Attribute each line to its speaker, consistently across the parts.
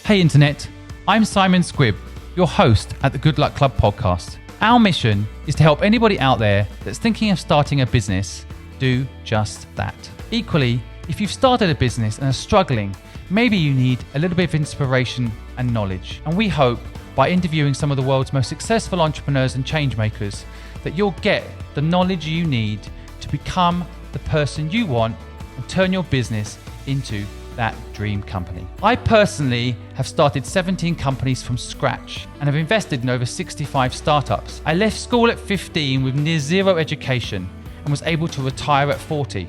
Speaker 1: Hey Internet, I'm Simon Squibb, your host at the Good Luck Club podcast. Our mission is to help anybody out there that's thinking of starting a business do just that. Equally, if you've started a business and are struggling, maybe you need a little bit of inspiration and knowledge. And we hope by interviewing some of the world's most successful entrepreneurs and change makers that you'll get the knowledge you need to become the person you want and turn your business into that dream company. I personally have started 17 companies from scratch and have invested in over 65 startups. I left school at 15 with near zero education and was able to retire at 40.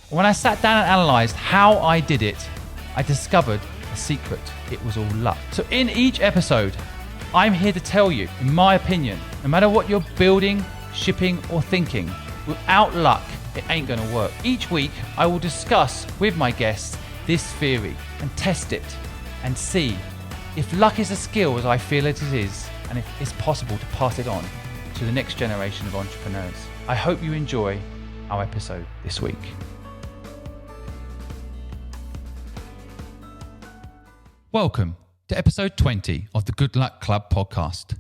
Speaker 1: When I sat down and analysed how I did it, I discovered a secret. It was all luck. So in each episode, I'm here to tell you, in my opinion, no matter what you're building, shipping or thinking, without luck, it ain't gonna work. Each week, I will discuss with my guests this theory and test it and see if luck is a skill as I feel it is, and if it's possible to pass it on to the next generation of entrepreneurs. I hope you enjoy our episode this week. Welcome to episode 20 of the Good Luck Club podcast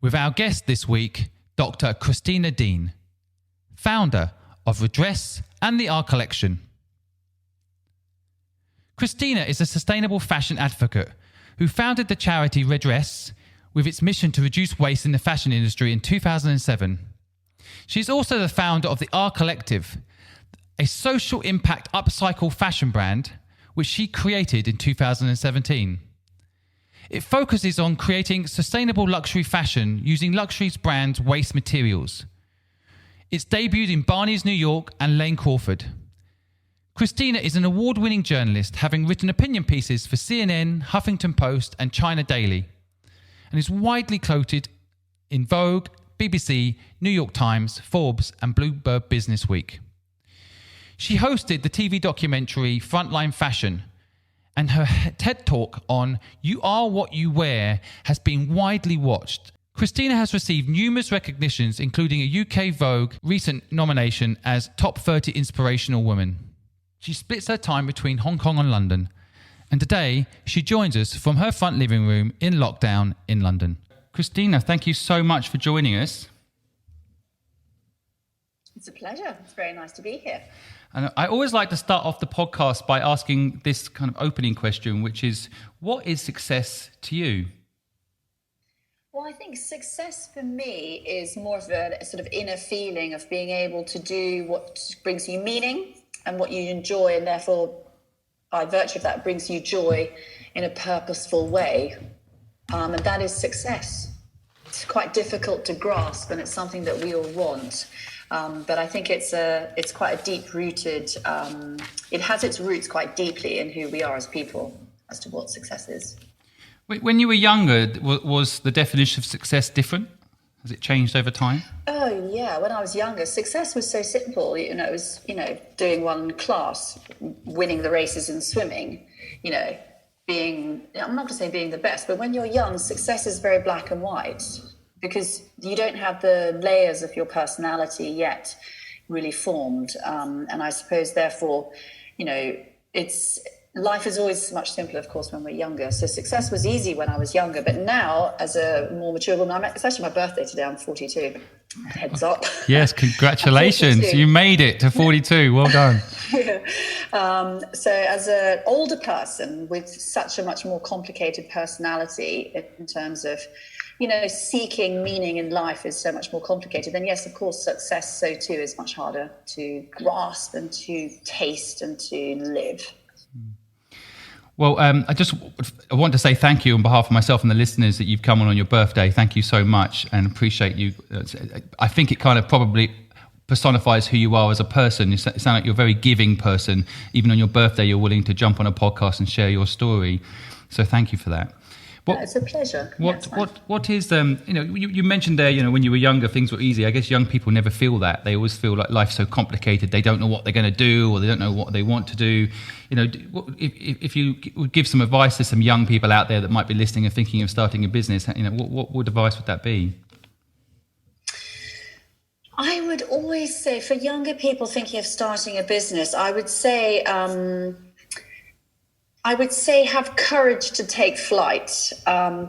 Speaker 1: with our guest this week, Dr. Christina Dean, founder of Redress and the Art Collection. Christina is a sustainable fashion advocate who founded the charity Redress with its mission to reduce waste in the fashion industry in 2007. She's also the founder of the Art Collective, a social impact upcycled fashion brand which she created in 2017. It focuses on creating sustainable luxury fashion using luxury brands' waste materials. It's debuted in Barneys, New York and Lane Crawford. Christina is an award-winning journalist, having written opinion pieces for CNN, Huffington Post and China Daily, and is widely quoted in Vogue, BBC, New York Times, Forbes and Bloomberg Business Week. She hosted the TV documentary Frontline Fashion, and her TED Talk on You Are What You Wear has been widely watched. Christina has received numerous recognitions, including a UK Vogue recent nomination as Top 30 Inspirational Women. She splits her time between Hong Kong and London, and today she joins us from her front living room in lockdown in London. Christina, thank you so much for joining us.
Speaker 2: It's a pleasure. It's very nice to be here.
Speaker 1: And I always like to start off the podcast by asking this kind of opening question, which is, what is success to you?
Speaker 2: Well, I think success for me is more of a sort of inner feeling of being able to do what brings you meaning and what you enjoy, and therefore, by virtue of that, brings you joy in a purposeful way. And that is success. It's quite difficult to grasp, and it's something that we all want. But I think it's quite a deep-rooted, it has its roots quite deeply in who we are as people as to what success is.
Speaker 1: When you were younger, was the definition of success different? Has it changed over time?
Speaker 2: Oh, yeah. When I was younger, success was so simple. It was, doing one class, winning the races in swimming, I'm not going to say being the best, but when you're young, success is very black and white because you don't have the layers of your personality yet really formed. And I suppose, therefore, life is always much simpler, of course, when we're younger. So success was easy when I was younger, but now, as a more mature woman, it's actually my birthday today. I'm 42. Heads up.
Speaker 1: Yes, congratulations. You made it to 42. Well done.
Speaker 2: So as an older person with such a much more complicated personality in terms of, seeking meaning in life is so much more complicated. And yes, of course, success, so too, is much harder to grasp and to taste and to live.
Speaker 1: Well, I want to say thank you on behalf of myself and the listeners that you've come on your birthday. Thank you so much and appreciate you. I think it kind of probably personifies who you are as a person. You sound like you're a very giving person. Even on your birthday, you're willing to jump on a podcast and share your story. So thank you for that.
Speaker 2: It's a pleasure.
Speaker 1: What is, you mentioned there, when you were younger, things were easy. I guess young people never feel that. They always feel like life's so complicated. They don't know what they're going to do, or they don't know what they want to do. If you would give some advice to some young people out there that might be listening and thinking of starting a business, what advice would that be?
Speaker 2: I would always say, for younger people thinking of starting a business, I would say, I would say have courage to take flight,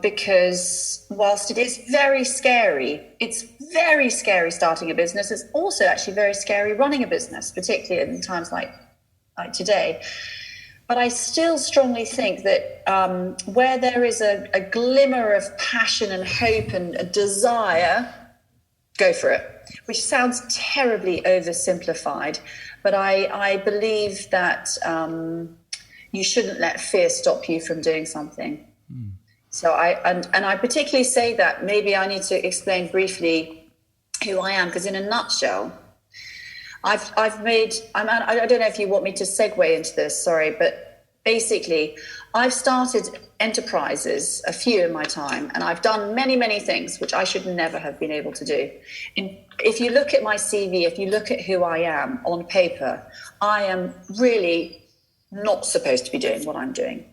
Speaker 2: because whilst it is very scary, it's very scary starting a business. It's also actually very scary running a business, particularly in times like today. But I still strongly think that where there is a glimmer of passion and hope and a desire, go for it, which sounds terribly oversimplified. But I believe that you shouldn't let fear stop you from doing something. So I particularly say that, maybe I need to explain briefly who I am, because in a nutshell, I don't know if you want me to segue into this, sorry, but basically I've started enterprises, a few in my time, and I've done many, many things which I should never have been able to do. If you look at my CV, if you look at who I am on paper, I am really not supposed to be doing what I'm doing.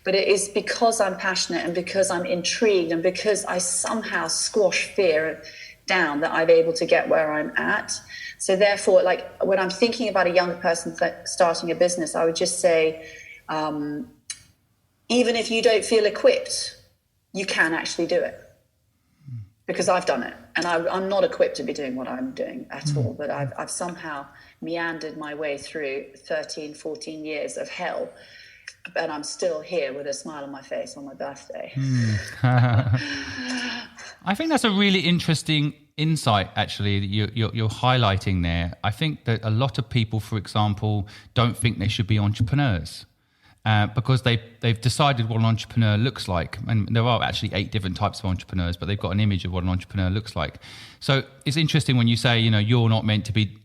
Speaker 2: But it is because I'm passionate and because I'm intrigued and because I somehow squash fear down that I'm able to get where I'm at. So therefore, like when I'm thinking about a younger person starting a business, I would just say, even if you don't feel equipped, you can actually do it. Because I've done it, and I'm not equipped to be doing what I'm doing at all, but I've somehow meandered my way through 13, 14 years of hell, and I'm still here with a smile on my face on my birthday.
Speaker 1: I think that's a really interesting insight, actually, that you're highlighting there. I think that a lot of people, for example, don't think they should be entrepreneurs. Because they've decided what an entrepreneur looks like. And there are actually 8 different types of entrepreneurs, but they've got an image of what an entrepreneur looks like. So it's interesting when you say, you're not meant to be,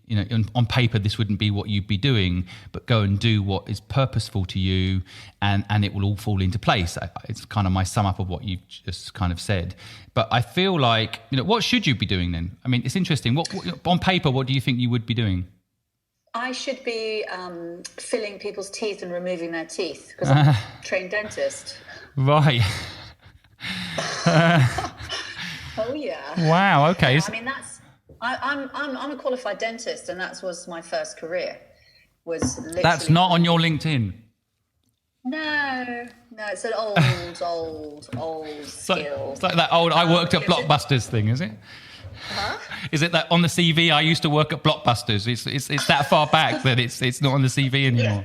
Speaker 1: on paper, this wouldn't be what you'd be doing, but go and do what is purposeful to you, and it will all fall into place. It's kind of my sum up of what you've just kind of said. But I feel like, what should you be doing then? I mean, it's interesting. What on paper, what do you think you would be doing?
Speaker 2: I should be filling people's teeth and removing their teeth, because I'm a trained dentist.
Speaker 1: Right.
Speaker 2: Oh yeah.
Speaker 1: Wow. Okay.
Speaker 2: I mean, I'm a qualified dentist, and that was my first career. That's
Speaker 1: not on your LinkedIn.
Speaker 2: No, it's an old skill.
Speaker 1: It's like that old I worked at Blockbusters thing, is it?
Speaker 2: Huh?
Speaker 1: Is it that on the CV I used to work at Blockbusters? It's that far back that it's not on the CV anymore.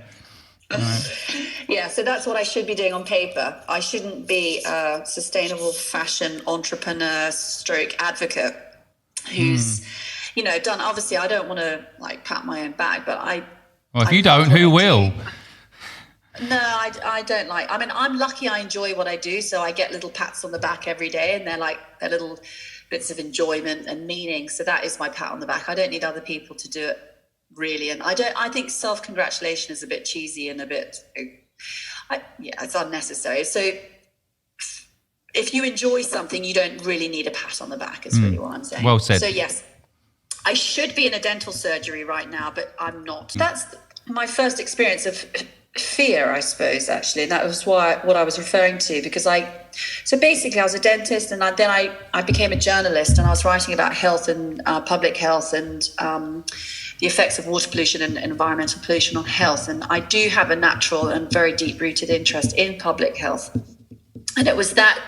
Speaker 2: Yeah. Right. Yeah, so that's what I should be doing on paper. I shouldn't be a sustainable fashion entrepreneur stroke advocate who's, done. Obviously, I don't want to pat my own back, but
Speaker 1: Well, if you don't, who will?
Speaker 2: No, I don't like. I mean, I'm lucky. I enjoy what I do, so I get little pats on the back every day, and they're little bits of enjoyment and meaning. So that is my pat on the back. I don't need other people to do it, really. And I think self-congratulation is a bit cheesy and a bit, it's unnecessary. So if you enjoy something, you don't really need a pat on the back, is really what I'm saying.
Speaker 1: Well said.
Speaker 2: So yes, I should be in a dental surgery right now, but I'm not. That's my first experience of fear, I suppose, actually. And that was what I was referring to, because so basically I was a dentist, and then I became a journalist, and I was writing about health and public health and the effects of water pollution and environmental pollution on health. And I do have a natural and very deep-rooted interest in public health. And it was that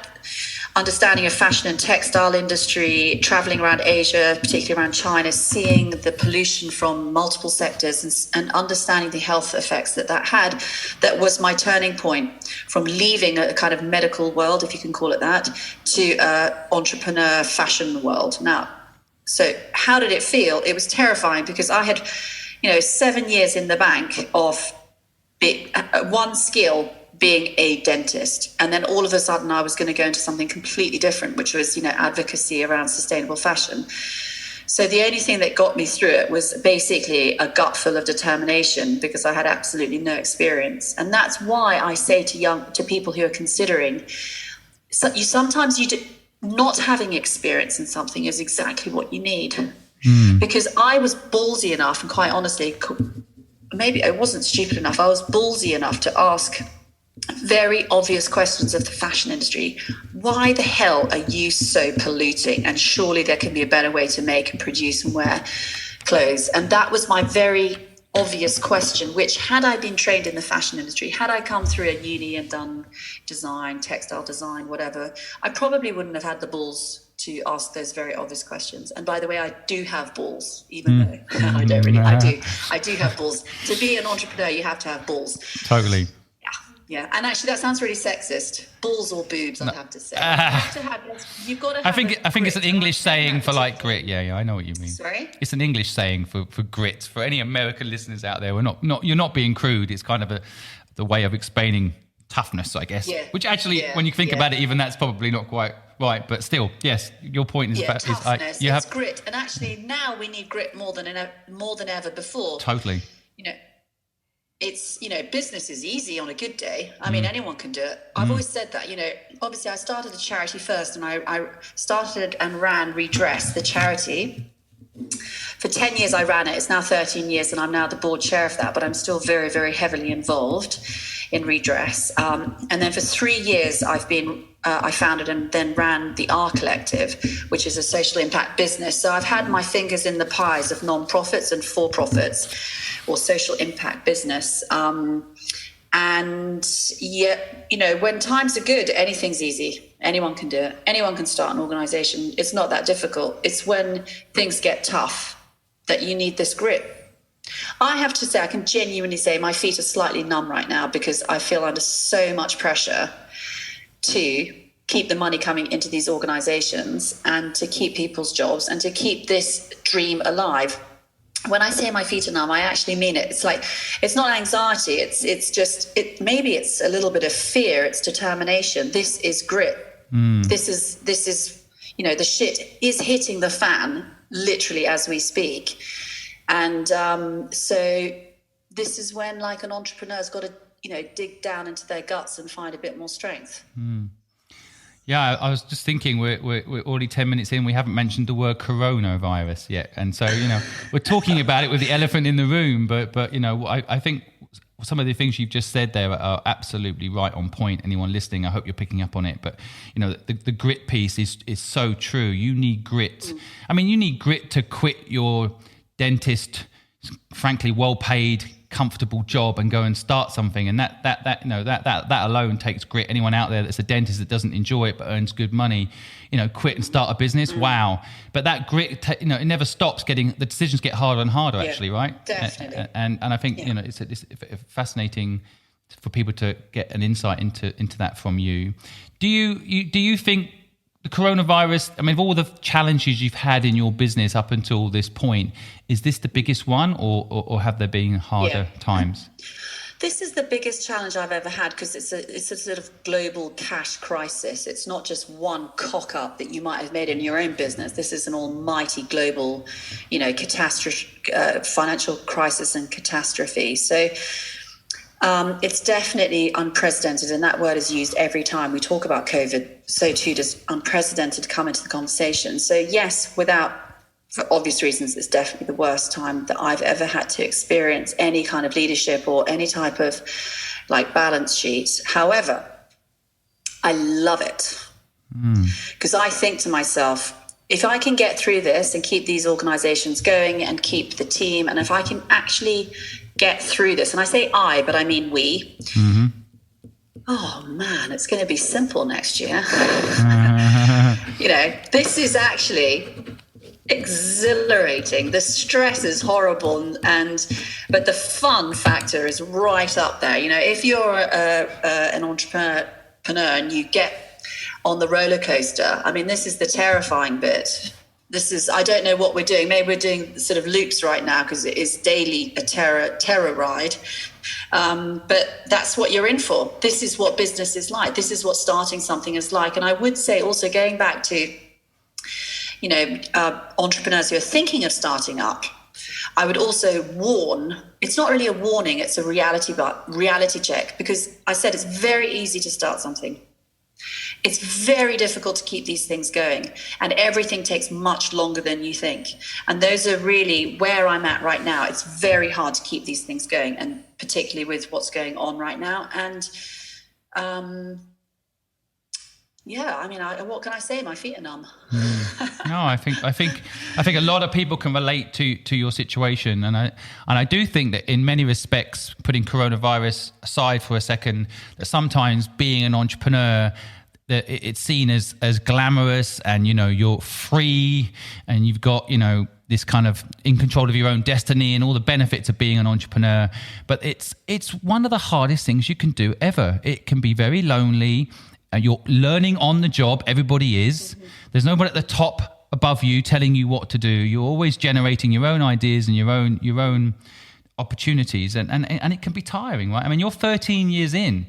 Speaker 2: understanding of fashion and textile industry, traveling around Asia, particularly around China, seeing the pollution from multiple sectors and understanding the health effects that had, that was my turning point from leaving a kind of medical world, if you can call it that, to entrepreneur fashion world. Now, so how did it feel? It was terrifying, because I had, 7 years in the bank of one skill, being a dentist, and then all of a sudden I was going to go into something completely different, which was advocacy around sustainable fashion. So the only thing that got me through it was basically a gut full of determination, because I had absolutely no experience. And that's why I say to people who are considering, sometimes not having experience in something is exactly what you need. Because I was ballsy enough, and quite honestly, maybe I wasn't stupid enough, I was ballsy enough to ask very obvious questions of the fashion industry. Why the hell are you so polluting? And surely there can be a better way to make and produce and wear clothes. And that was my very obvious question, which had I been trained in the fashion industry, had I come through a uni and done design, textile design, whatever, I probably wouldn't have had the balls to ask those very obvious questions. And by the way, I do have balls, even though I don't really, I do have balls. To be an entrepreneur, you have to have balls.
Speaker 1: Totally.
Speaker 2: Yeah, and actually that sounds really sexist. Balls or boobs, I'd have to say. You've got to have
Speaker 1: I think it's an English saying for like grit. Yeah, I know what you mean.
Speaker 2: Sorry?
Speaker 1: It's an English saying for grit. For any American listeners out there, you're not being crude. It's kind of the way of explaining toughness, I guess. Yeah. Which actually, when you think about it, even that's probably not quite right. But still, yes, your point is
Speaker 2: toughness. It's grit, and actually now we need grit more than ever before.
Speaker 1: Totally.
Speaker 2: It's, business is easy on a good day. I mean, anyone can do it. I've always said that, obviously I started a charity first, and I started and ran Redress, the charity. For 10 years I ran it. It's now 13 years and I'm now the board chair of that, but I'm still very, very heavily involved in Redress. And then for 3 years I founded and then ran the R Collective, which is a social impact business. So I've had my fingers in the pies of non-profits and for-profits, or social impact business. And when times are good, anything's easy. Anyone can do it. Anyone can start an organization. It's not that difficult. It's when things get tough that you need this grit. I have to say, I can genuinely say my feet are slightly numb right now because I feel under so much pressure to keep the money coming into these organizations and to keep people's jobs and to keep this dream alive. When I say my feet are numb, I actually mean it. It's like, it's not anxiety. It's just, maybe it's a little bit of fear. It's determination. This is grit. This is, the shit is hitting the fan literally as we speak. And so this is when like an entrepreneur's got to, dig down into their guts and find a bit more strength.
Speaker 1: Yeah, I was just thinking we're already 10 minutes in. We haven't mentioned the word coronavirus yet. And so, we're talking about it with the elephant in the room. But I think some of the things you've just said there are absolutely right on point. Anyone listening, I hope you're picking up on it. But, the grit piece is so true. You need grit. I mean, you need grit to quit your dentist, frankly, well-paid, comfortable job and go and start something, and that alone takes grit. Anyone out there that's a dentist that doesn't enjoy it but earns good money, quit and start a business, wow. But that grit, it never stops. The decisions get harder and harder, actually, right?
Speaker 2: Definitely.
Speaker 1: And I think it's fascinating for people to get an insight into that from you. Do you think the coronavirus, I mean, of all the challenges you've had in your business up until this point, is this the biggest one, or have there been harder times?
Speaker 2: This is the biggest challenge I've ever had because it's a sort of global cash crisis. It's not just one cock up that you might have made in your own business. This is an almighty global, catastrophe, financial crisis and catastrophe. So it's definitely unprecedented, and that word is used every time we talk about COVID. So too does unprecedented come into the conversation. So yes, for obvious reasons, it's definitely the worst time that I've ever had to experience any kind of leadership or any type of balance sheet. However, I love it because I think to myself, if I can get through this and keep these organizations going and keep the team, and if I can actually get through this, and I say I, but I mean we, oh man, it's going to be simple next year. This is actually exhilarating. The stress is horrible, but the fun factor is right up there. If you're an entrepreneur and you get on the roller coaster, I mean, this is the terrifying bit. I don't know what we're doing. Maybe we're doing sort of loops right now because it is daily a terror ride. But that's what you're in for. This is what business is like. This is what starting something is like. And I would say also, going back to, entrepreneurs who are thinking of starting up, I would also warn, it's not really a warning, it's a reality check, because I said it's very easy to start something. It's very difficult to keep these things going, and everything takes much longer than you think. And those are really where I'm at right now. It's very hard to keep these things going, and particularly with what's going on right now. And what can I say? My feet are numb.
Speaker 1: No, I think a lot of people can relate to your situation, and I do think that in many respects, putting coronavirus aside for a second, that sometimes being an entrepreneur, that it's seen as glamorous, and you're free, and you've got this kind of in control of your own destiny and all the benefits of being an entrepreneur. But it's one of the hardest things you can do ever. It can be very lonely. You're learning on the job. Everybody is. Mm-hmm. There's nobody at the top above you telling you what to do. You're always generating your own ideas and your own opportunities, and it can be tiring, right? I mean, you're 13 years in.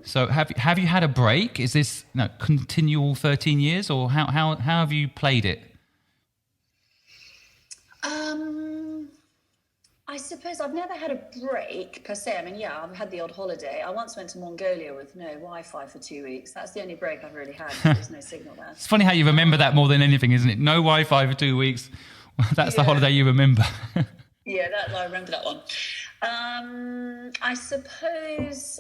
Speaker 1: So have you had a break? Is this continual 13 years, or how have you played it?
Speaker 2: I suppose I've never had a break per se. I mean, yeah, I've had the odd holiday. I once went to Mongolia with no Wi-Fi for 2 weeks. That's the only break I've really had. There's no signal there.
Speaker 1: It's funny how you remember that more than anything, isn't it? No Wi-Fi for 2 weeks. That's the holiday you remember.
Speaker 2: Yeah, I remember that one. I suppose,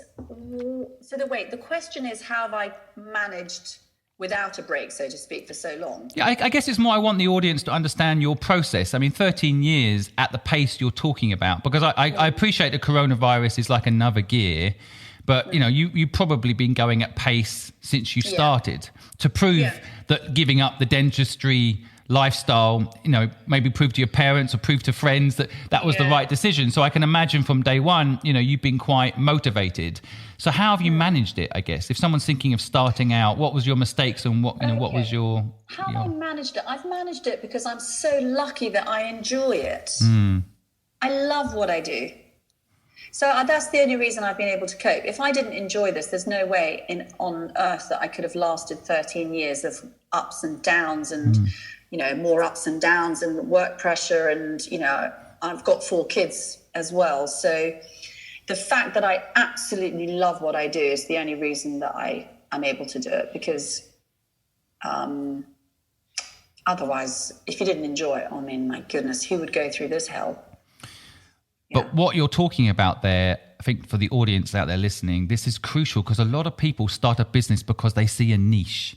Speaker 2: so the question is, how have I managed without a break, so to speak, for so long?
Speaker 1: Yeah, I guess it's more I want the audience to understand your process. I mean, 13 years at the pace you're talking about, because I appreciate the coronavirus is like another gear, but you've probably been going at pace since you started to prove that giving up the dentistry lifestyle, maybe prove to your parents or prove to friends that was the right decision. So I can imagine from day one, you've been quite motivated. So how have you managed it, I guess? If someone's thinking of starting out, what was your mistakes and what was your...
Speaker 2: How I managed it? I've managed it because I'm so lucky that I enjoy it. I love what I do. So that's the only reason I've been able to cope. If I didn't enjoy this, there's no way on earth that I could have lasted 13 years of ups and downs and, more ups and downs and work pressure. And, I've got 4 kids as well. So the fact that I absolutely love what I do is the only reason that I'm able to do it, because otherwise, if you didn't enjoy it, I mean, my goodness, who would go through this hell?
Speaker 1: But what you're talking about there, I think for the audience out there listening, this is crucial, because a lot of people start a business because they see a niche,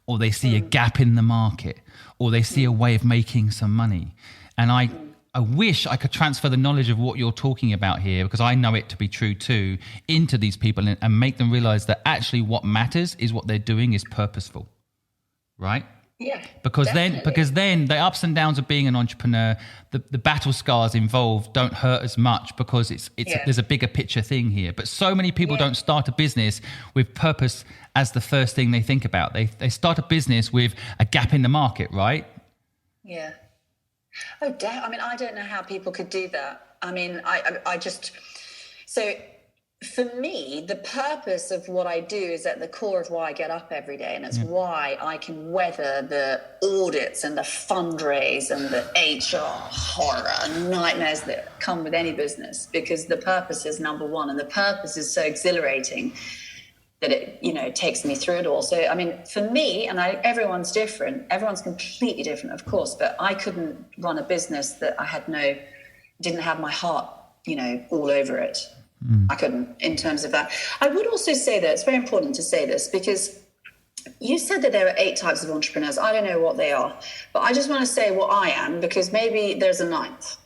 Speaker 1: or they see a gap in the market, or they see a way of making some money. And I wish I could transfer the knowledge of what you're talking about here, because I know it to be true too, into these people and make them realize that actually what matters is what they're doing is purposeful, right?
Speaker 2: Yeah,
Speaker 1: because then the ups and downs of being an entrepreneur, the battle scars involved don't hurt as much, because there's a bigger picture thing here. But so many people don't start a business with purpose as the first thing they think about. They start a business with a gap in the market, right?
Speaker 2: Yeah. Oh, damn. I mean, I don't know how people could do that. I mean, so for me, the purpose of what I do is at the core of why I get up every day. And it's why I can weather the audits and the fundraise and the HR horror and nightmares that come with any business, because the purpose is number one. And the purpose is so exhilarating that it takes me through it all. So, I mean, for me, and everyone's different. Everyone's completely different, of course, but I couldn't run a business that I didn't have my heart, all over it. I couldn't, in terms of that. I would also say that it's very important to say this, because you said that there are 8 types of entrepreneurs. I don't know what they are, but I just want to say what I am, because maybe there's a 9th.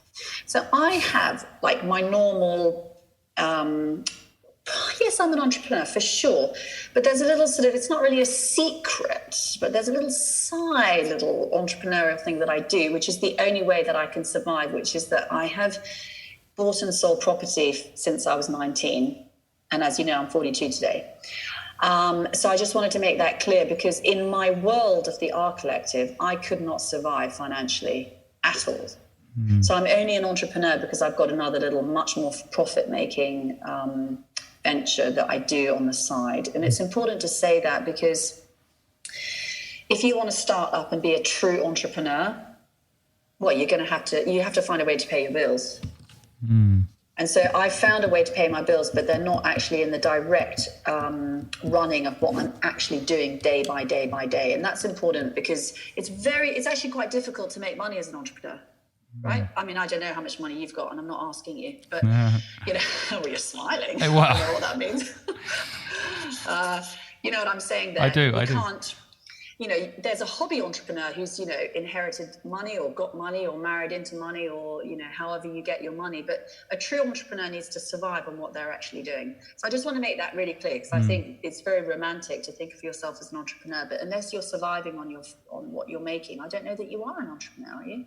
Speaker 2: So I have like my normal, yes, I'm an entrepreneur for sure, but there's a little it's not really a secret, but there's a little little entrepreneurial thing that I do, which is the only way that I can survive, which is that I have bought and sold property since I was 19. And as you know, I'm 42 today. So I just wanted to make that clear, because in my world of the R Collective, I could not survive financially at all. So I'm only an entrepreneur because I've got another little, much more profit-making venture that I do on the side. And it's important to say that, because if you want to start up and be a true entrepreneur, well, you have to find a way to pay your bills. And so I found a way to pay my bills, but they're not actually in the direct running of what I'm actually doing day by day by day. And that's important, because it's actually quite difficult to make money as an entrepreneur, right? I mean, I don't know how much money you've got, and I'm not asking you, but well, you're smiling.
Speaker 1: Hey, wow.
Speaker 2: I don't know what that means. You know what I'm saying there?
Speaker 1: I do.
Speaker 2: there's a hobby entrepreneur who's, inherited money or got money or married into money or, however you get your money. But a true entrepreneur needs to survive on what they're actually doing. So I just want to make that really clear, because I think it's very romantic to think of yourself as an entrepreneur. But unless you're surviving on what you're making, I don't know that you are an entrepreneur, are you?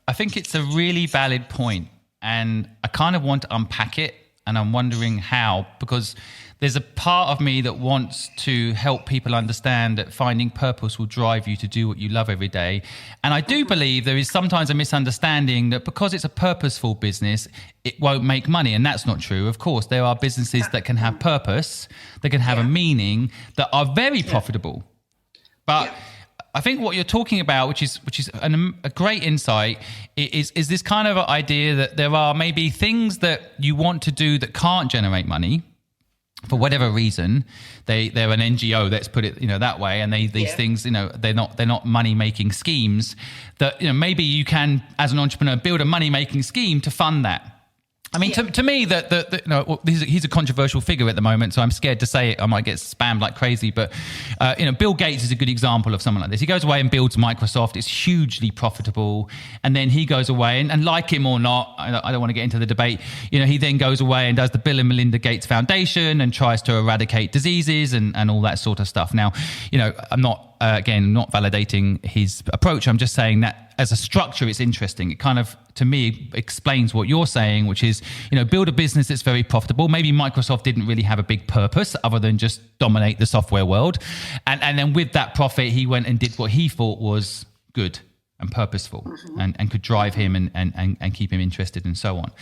Speaker 1: I think it's a really valid point, and I kind of want to unpack it, and I'm wondering how, because there's a part of me that wants to help people understand that finding purpose will drive you to do what you love every day. And I do believe there is sometimes a misunderstanding that because it's a purposeful business, it won't make money. And that's not true. Of course, there are businesses that can have purpose, that can have a meaning, that are very profitable. But I think what you're talking about, which is a great insight, is this kind of idea that there are maybe things that you want to do that can't generate money for whatever reason. They're an NGO, let's put it that way, and these things, they're not money making schemes. That maybe you can, as an entrepreneur, build a money making scheme to fund that. I mean, to me, he's a controversial figure at the moment, so I'm scared to say it. I might get spammed like crazy. But, Bill Gates is a good example of someone like this. He goes away and builds Microsoft. It's hugely profitable. And then he goes away and like him or not, I don't want to get into the debate. He then goes away and does the Bill and Melinda Gates Foundation and tries to eradicate diseases and all that sort of stuff. Now, I'm not validating his approach. I'm just saying that as a structure, it's interesting. It kind of, to me, explains what you're saying, which is, build a business that's very profitable. Maybe Microsoft didn't really have a big purpose other than just dominate the software world. And then with that profit, he went and did what he thought was good and purposeful and could drive him and keep him interested and so on.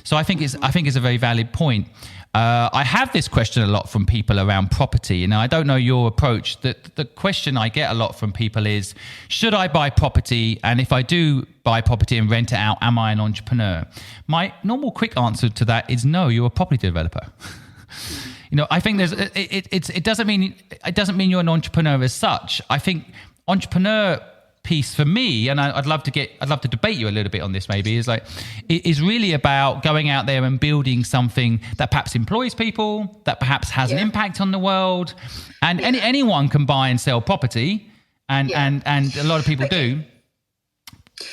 Speaker 1: So I think it's a very valid point. I have this question a lot from people around property. And I don't know your approach. The question I get a lot from people is, should I buy property? And if I do buy property and rent it out, am I an entrepreneur? My normal quick answer to that is no, you're a property developer. I think it doesn't mean you're an entrepreneur as such. I think entrepreneur piece for me, and I'd love to debate you a little bit on this, maybe, is really about going out there and building something that perhaps employs people, that perhaps has an impact on the world. And anyone can buy and sell property, and a lot of people do.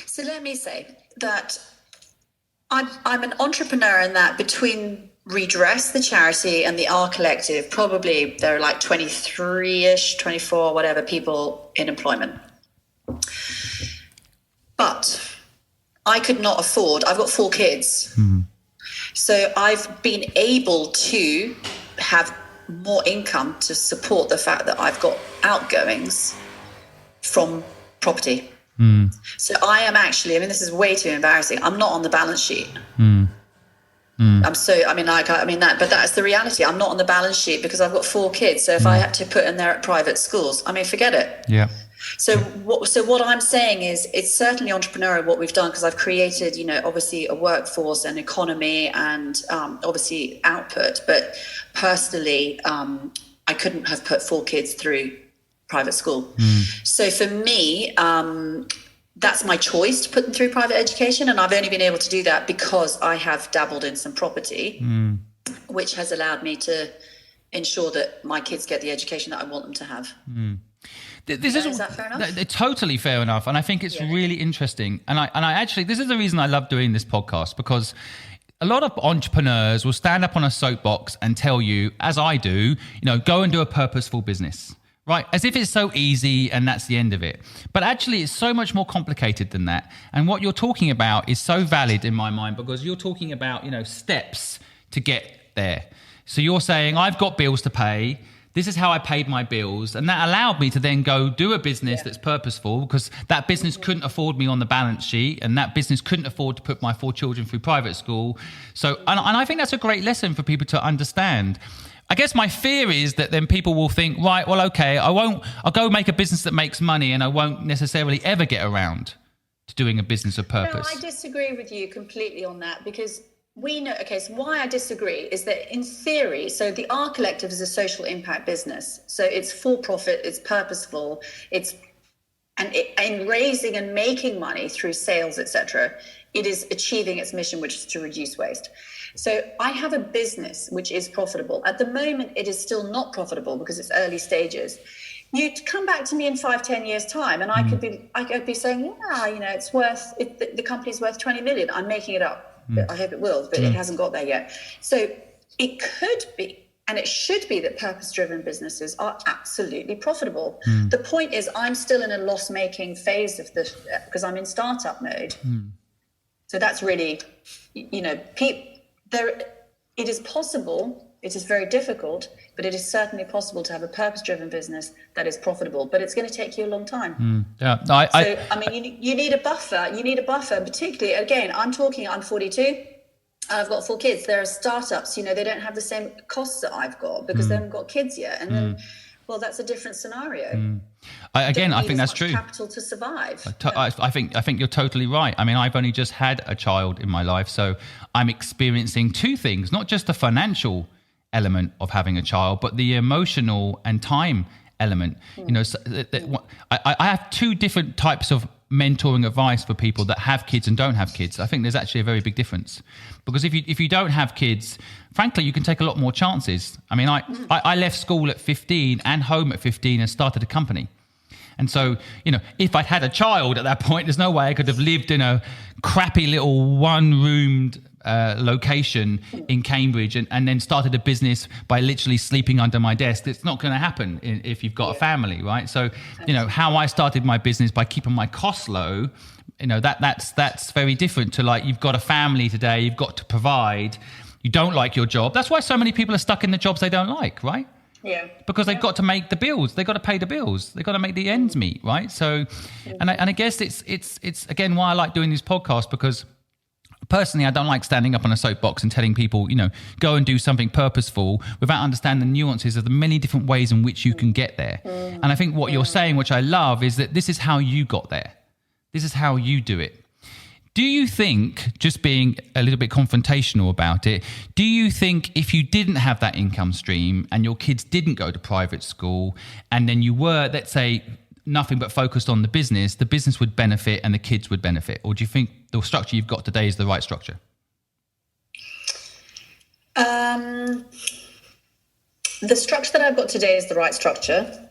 Speaker 2: So let me say that I'm an entrepreneur in that between Redress, the charity, and the R Collective, probably there are like 23-ish, 24, whatever people in employment. But I could not afford, I've got 4 kids. So I've been able to have more income to support the fact that I've got outgoings from property. So I am actually, this is way too embarrassing, I'm not on the balance sheet. But that's the reality. I'm not on the balance sheet because I've got 4 kids. So if I had to put in there at private schools, forget it.
Speaker 1: Yeah.
Speaker 2: So what I'm saying is it's certainly entrepreneurial what we've done, because I've created, obviously a workforce and economy and obviously output. But personally, I couldn't have put 4 kids through private school. So for me, that's my choice to put them through private education. And I've only been able to do that because I have dabbled in some property, which has allowed me to ensure that my kids get the education that I want them to have.
Speaker 1: Is
Speaker 2: that fair enough?
Speaker 1: Totally fair enough. And I think it's really interesting. And I actually, this is the reason I love doing this podcast, because a lot of entrepreneurs will stand up on a soapbox and tell you, as I do, go and do a purposeful business, right? As if it's so easy and that's the end of it. But actually, it's so much more complicated than that. And what you're talking about is so valid in my mind, because you're talking about, steps to get there. So you're saying, I've got bills to pay. This is how I paid my bills. And that allowed me to then go do a business that's purposeful, because that business couldn't afford me on the balance sheet, and that business couldn't afford to put my 4 children through private school. So, and I think that's a great lesson for people to understand. I guess my fear is that then people will think, right, well, okay, I'll go make a business that makes money, and I won't necessarily ever get around to doing a business of purpose.
Speaker 2: No, I disagree with you completely on that, because we know, so why I disagree is that in theory, so the R Collective is a social impact business. So it's for profit, it's purposeful, in raising and making money through sales, etc., it is achieving its mission, which is to reduce waste. So I have a business which is profitable. At the moment, it is still not profitable because it's early stages. you'd come back to me in 5-10 years time, and I could be saying, yeah, it's worth, the company's worth 20 million. I'm making it up. I hope it will, but it hasn't got there yet. So it could be, and it should be, that purpose-driven businesses are absolutely profitable. The point is, I'm still in a loss-making phase of this because I'm in startup mode. So that's really, it is possible. It is very difficult, but it is certainly possible to have a purpose-driven business that is profitable. But it's going to take you a long time. You need a buffer. You need a buffer, particularly, again, I'm 42. I've got 4 kids. There are startups, they don't have the same costs that I've got because they haven't got kids yet. And then, well, that's a different scenario.
Speaker 1: I think that's true.
Speaker 2: Capital to survive.
Speaker 1: I think you're totally right. I mean, I've only just had a child in my life, so I'm experiencing 2 things, not just the financial element of having a child, but the emotional and time element. I have 2 different types of mentoring advice for people that have kids and don't have kids. I think there's actually a very big difference, because if you don't have kids, frankly, you can take a lot more chances. I mean, I left school at 15 and home at 15 and started a company. And so, if I'd had a child at that point, there's no way I could have lived in a crappy little one-roomed location in Cambridge and then started a business by literally sleeping under my desk. It's not going to happen if you've got a family, right? So, how I started my business by keeping my costs low, that's very different to, like, you've got a family today, you've got to provide, you don't like your job. That's why so many people are stuck in the jobs they don't like, right?
Speaker 2: Yeah.
Speaker 1: Because they've got to make the bills, they've got to pay the bills, they've got to make the ends meet, right? So, and I guess it's again why I like doing this podcast, because personally, I don't like standing up on a soapbox and telling people, go and do something purposeful without understanding the nuances of the many different ways in which you can get there. And I think what you're saying, which I love, is that this is how you got there. This is how you do it. Do you think, just being a little bit confrontational about it, do you think if you didn't have that income stream and your kids didn't go to private school, and then you were, let's say, nothing but focused on the business would benefit and the kids would benefit? Or do you think the structure you've got today is the right structure?
Speaker 2: The structure that I've got today is the right structure.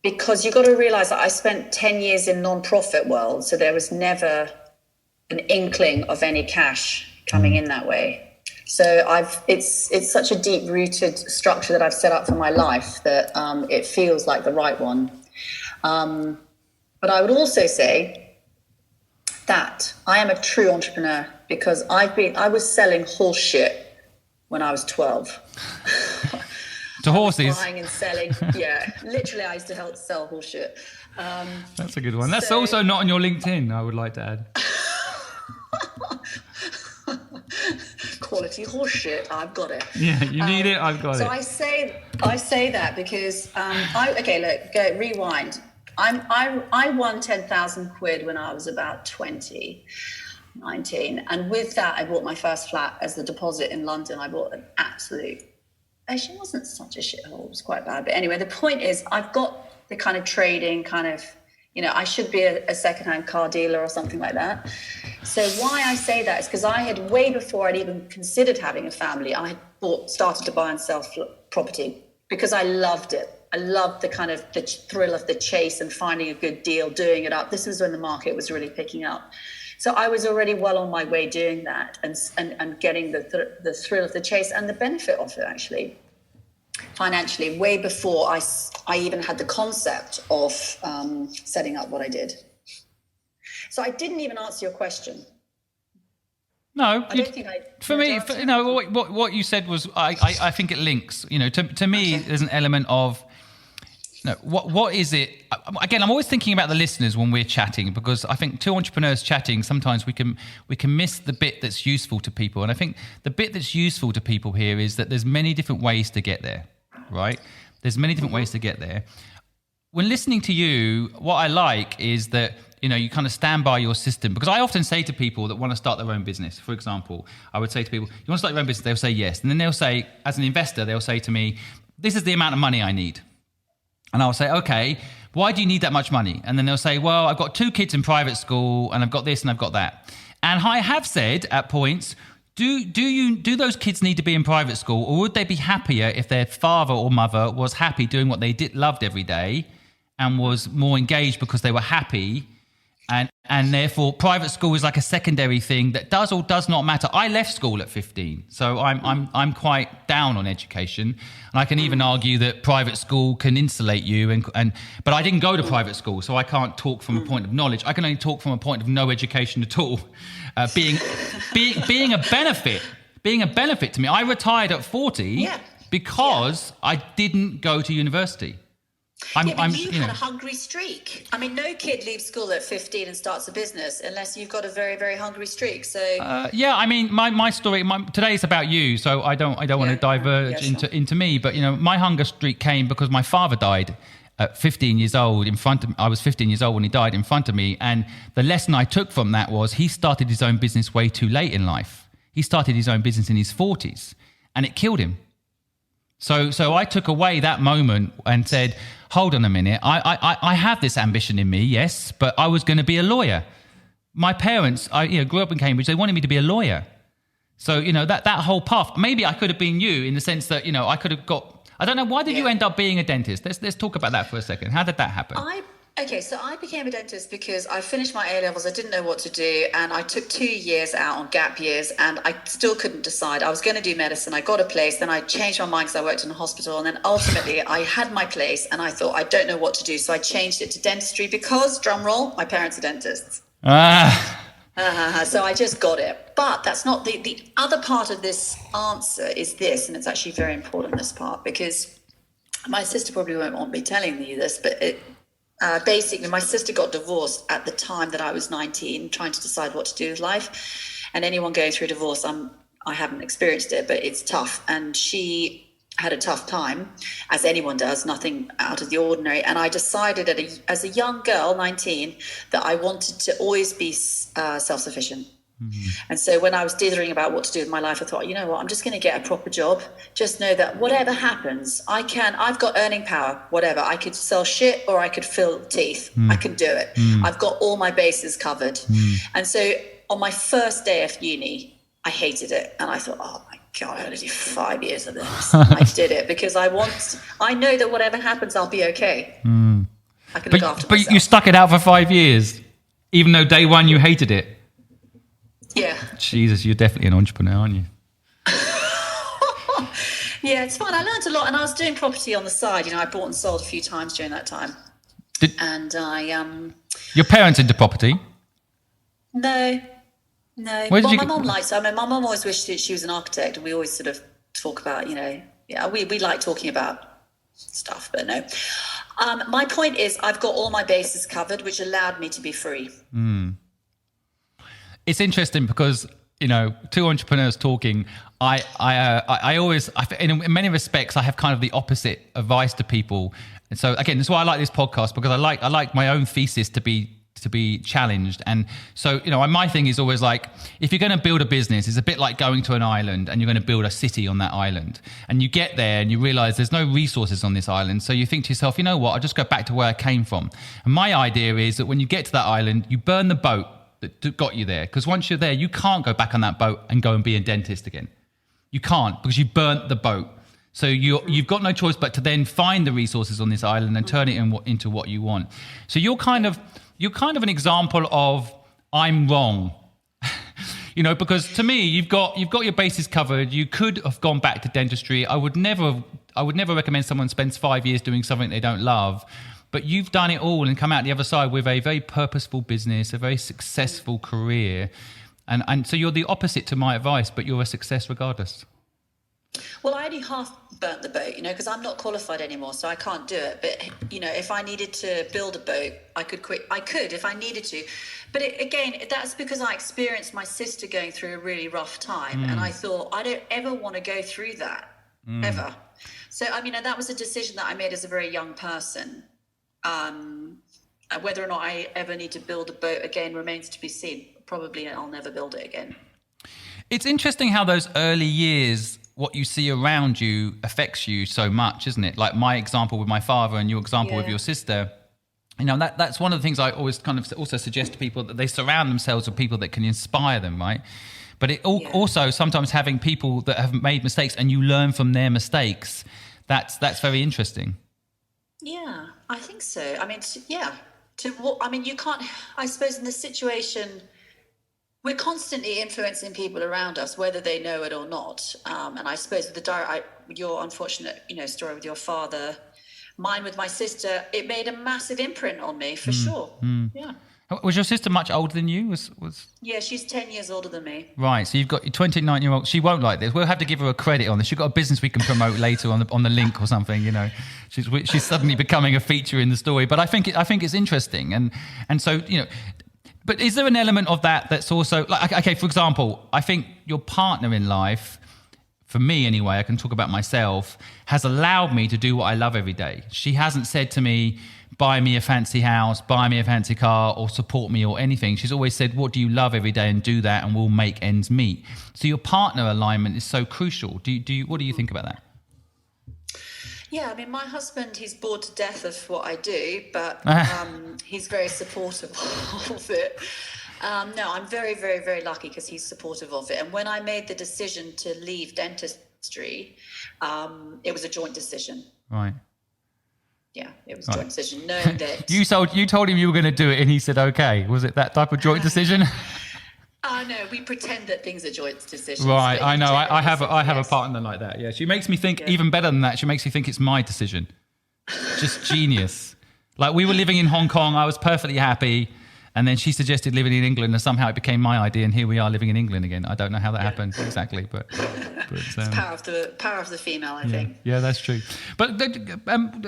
Speaker 2: Because you've got to realize that I spent 10 years in non-profit world, so there was never an inkling of any cash coming in that way. So it's such a deep-rooted structure that I've set up for my life that it feels like the right one. But I would also say that I am a true entrepreneur, because I was selling horse shit when I was 12.
Speaker 1: To horses?
Speaker 2: Buying and selling. Yeah, literally, I used to help sell horse shit.
Speaker 1: That's a good one. That's also not on your LinkedIn, I would like to add.
Speaker 2: Quality horse shit, I've got it.
Speaker 1: Yeah, you need it, I've got it.
Speaker 2: So I say that because rewind. I won 10,000 quid when I was about 19, and with that I bought my first flat as the deposit in London. I bought an absolute, actually it wasn't such a shithole, it was quite bad, but anyway, the point is I've got the kind of trading kind of, I should be a secondhand car dealer or something like that. So why I say that is because I had, way before I'd even considered having a family, I had started to buy and sell property because I loved it. I loved the kind of the thrill of the chase and finding a good deal, doing it up. This was when the market was really picking up. So I was already well on my way doing that and getting the thrill of the chase and the benefit of it, actually, financially, way before I even had the concept of setting up what I did. So I didn't even answer your question.
Speaker 1: No,
Speaker 2: I don't think I.
Speaker 1: For me, what you said was, I think it links. To me,
Speaker 2: Okay.
Speaker 1: There's an element of, what is it? Again, I'm always thinking about the listeners when we're chatting, because I think two entrepreneurs chatting, sometimes we can miss the bit that's useful to people. And I think the bit that's useful to people here is that there's many different ways to get there, right? There's many different ways to get there. When listening to you, what I like is that, you kind of stand by your system, because I often say to people that want to start their own business, for example, I would say to people, you want to start your own business? They'll say yes. And then they'll say, as an investor, they'll say to me, this is the amount of money I need. And I'll say, okay, why do you need that much money? And then they'll say, well, I've got 2 kids in private school and I've got this and I've got that. And I have said at points, Do those kids need to be in private school, or would they be happier if their father or mother was happy doing what they loved every day, and was more engaged because they were happy, and therefore private school is like a secondary thing that does or does not matter? I left school at 15, so I'm quite down on education, and I can even argue that private school can insulate you, but I didn't go to private school, so I can't talk from a point of knowledge. I can only talk from a point of no education at all. Being a benefit to me. I retired at 40 because I didn't go to university.
Speaker 2: You had a hungry streak. I mean, no kid leaves school at 15 and starts a business unless you've got a very, very hungry streak. So
Speaker 1: I mean, my story today is about you, so I don't want to diverge into me. But my hunger streak came because my father died at 15 years old in front of me. I was 15 years old when he died in front of me. And the lesson I took from that was he started his own business way too late in life. He started his own business in his 40s, and it killed him. So I took away that moment and said, hold on a minute. I have this ambition in me, yes, but I was going to be a lawyer. My parents, I grew up in Cambridge. They wanted me to be a lawyer. So, that whole path, maybe I could have been you in the sense that, I could have got, I don't know. Why did you end up being a dentist? Let's talk about that for a second. How did that happen?
Speaker 2: So I became a dentist because I finished my A-levels. I didn't know what to do. And I took 2 years out on gap years, and I still couldn't decide. I was going to do medicine. I got a place. Then I changed my mind because I worked in a hospital. And then ultimately I had my place, and I thought, I don't know what to do. So I changed it to dentistry because, drum roll, my parents are dentists. So I just got it. But that's not the other part of this answer is this, and it's actually very important, this part, because my sister probably won't want me telling you this, but basically my sister got divorced at the time that I was 19, trying to decide what to do with life. And anyone going through divorce, I haven't experienced it, but it's tough. And she had a tough time, as anyone does, nothing out of the ordinary. And I decided as a young girl, 19, that I wanted to always be self-sufficient. Mm-hmm. And so when I was dithering about what to do with my life, I thought, you know what, I'm just going to get a proper job. Just know that whatever happens, I've got earning power, whatever. I could sell shit or I could fill teeth. I can do it. I've got all my bases covered. And so on my first day of uni, I hated it. And I thought, oh my God, I'm going to do 5 years of this. I did it because I know that whatever happens, I'll be okay. I can look after myself.
Speaker 1: But you stuck it out for 5 years, even though day one you hated it.
Speaker 2: Yeah.
Speaker 1: Jesus, you're definitely an entrepreneur, aren't you?
Speaker 2: Yeah, it's fun. I learned a lot, and I was doing property on the side. I bought and sold a few times during that time.
Speaker 1: Your parents into property?
Speaker 2: No. Well, my mum likes it. I mean, my mum always wished that she was an architect, and we always sort of talk about, we like talking about stuff, but no. My point is, I've got all my bases covered, which allowed me to be free.
Speaker 1: It's interesting because, two entrepreneurs talking, I always, in many respects, I have kind of the opposite advice to people. And so again, that's why I like this podcast, because I like my own thesis to be challenged. And so, my thing is always like, if you're going to build a business, it's a bit like going to an island and you're going to build a city on that island. And you get there and you realize there's no resources on this island. So you think to yourself, you know what, I'll just go back to where I came from. And my idea is that when you get to that island, you burn the boat that got you there. Because once you're there, you can't go back on that boat and go and be a dentist again. You can't, because you burnt the boat. So you've got no choice but to then find the resources on this island and turn it into what you want. So you're kind of an example of I'm wrong. Because to me, you've got your bases covered. You could have gone back to dentistry. I would never recommend someone spends 5 years doing something they don't love. But you've done it all and come out the other side with a very purposeful business, a very successful career. And so you're the opposite to my advice, but you're a success regardless.
Speaker 2: Well, I only half burnt the boat, because I'm not qualified anymore, so I can't do it. But, if I needed to build a boat, I could quit. I could if I needed to. But again, that's because I experienced my sister going through a really rough time. And I thought, I don't ever want to go through that, ever. So, and that was a decision that I made as a very young person. Whether or not I ever need to build a boat again remains to be seen. Probably I'll never build it again.
Speaker 1: It's interesting how those early years, what you see around you affects you so much, isn't it? Like my example with my father and your example with your sister. That's one of the things I always kind of also suggest to people, that they surround themselves with people that can inspire them, right? But also sometimes having people that have made mistakes and you learn from their mistakes, that's very interesting.
Speaker 2: Yeah, I think so. I mean, you can't, I suppose in this situation, we're constantly influencing people around us, whether they know it or not. And I suppose your unfortunate, story with your father, mine with my sister, it made a massive imprint on me for sure. Yeah.
Speaker 1: Was your sister much older than you?
Speaker 2: Yeah, she's 10 years older than me.
Speaker 1: Right, so you've got your 29-year-old. She won't like this. We'll have to give her a credit on this. She's got a business we can promote later on the link or something. She's suddenly becoming a feature in the story. But I think it's interesting, and so But is there an element of that that's also like, okay, for example, I think your partner in life, for me anyway, I can talk about myself, has allowed me to do what I love every day. She hasn't said to me, buy me a fancy house, buy me a fancy car, or support me or anything. She's always said, what do you love every day, and do that and we'll make ends meet. So your partner alignment is so crucial. What do you think about that?
Speaker 2: Yeah, I mean, my husband, he's bored to death of what I do, but he's very supportive of it. No, I'm very, very, very lucky because he's supportive of it. And when I made the decision to leave dentistry, it was a joint decision.
Speaker 1: Right.
Speaker 2: Yeah, it was a joint decision. Knowing that
Speaker 1: you told him you were going to do it, and he said, "Okay." Was it that type of joint decision?
Speaker 2: No, we pretend that things are joint decisions.
Speaker 1: Right, I know. I have a partner like that. Yeah, she makes me think even better than that. She makes me think it's my decision. Just genius. Like, we were living in Hong Kong. I was perfectly happy. And then she suggested living in England, and somehow it became my idea, and here we are living in England again. I don't know how that happened exactly, but
Speaker 2: it's power of the female, I think.
Speaker 1: Yeah, that's true. But